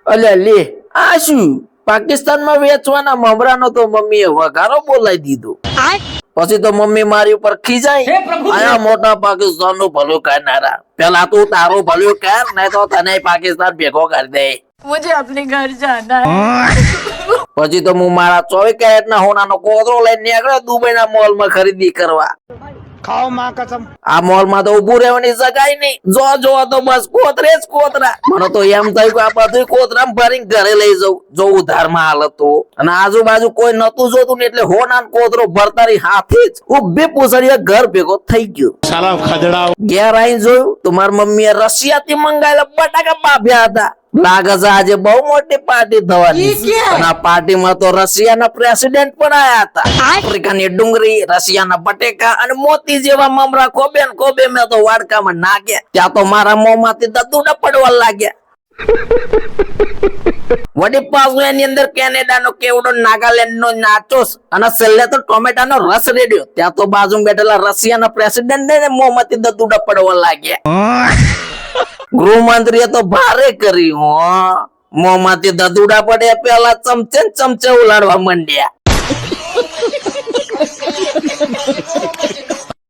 અલે લે આ શું પાકિસ્તાનમાં વેચવાના મમરાનો તો મમ્મીએ વઘારો બોલાવી દીધો પછી તો મમ્મી મારી ઉપર ખીજાય આયા મોટા પાકિસ્તાન નું ભલું કરનારા પેલા તું તારું ભલું કર નહીં તો તને પાકિસ્તાન ભેગો કરી દે मुझे अपने घर जाना है પછી તો હું મારા 24 કેરેટના હોનાનો કોતરો લઈને નીકળ્યો દુબઈના મોલમાં ખરીદી કરવા ખાઓ માં કસમ આ મોલમાં તો ઉભું રહેવાની જગાય નહીં જો તો બસ કોતરે જ કોતરા મને તો એમ થયું કે આ બધું કોતરામાં ભરીને ઘરે લઈ જવું જો ઉધારમાં હાલત તો અને આજુબાજુ કોઈ નતું જોતું ને એટલે હોનાનો કોતરો ભરતારી હાથે જ ઉભી પૂછડીએ ઘર ભેગો થઈ ગયો સાલા ખદડા ઘેર આવીને જોયું તો મારી મમ્મીએ રશિયાથી મંગાયેલા બટાકા બાફ્યા હતા લાગે છે આજે બહુ મોટી પાર્ટી થવાની છે અને આ પાર્ટીમાં તો રશિયાના પ્રેસિડેન્ટ પણ આયા હતા આફ્રિકાની ડુંગળી રશિયાના બટેકા અને મોતી જેવા મમરા કોબે મેં તો વાડકામાં નાખ્યા ત્યાં તો મારા મોંમાંથી દદુડા પડવા લાગ્યા વડી પાછું એની અંદર કેનેડાનો કેવડો નાગાલેન્ડ નો નાચોસ અને છેલ્લે તો ટોમેટાનો રસ રેડ્યો ત્યાં તો બાજુ બેઠેલા રશિયાના પ્રેસિડેન્ટ ને મોંમાંથી દદુડા પડવા લાગ્યા ગૃહમંત્રીએ તો ભારે કર્યું મોંમાંથી દદુડા પડે પેલા ચમચે ઉલાડવા માંડ્યા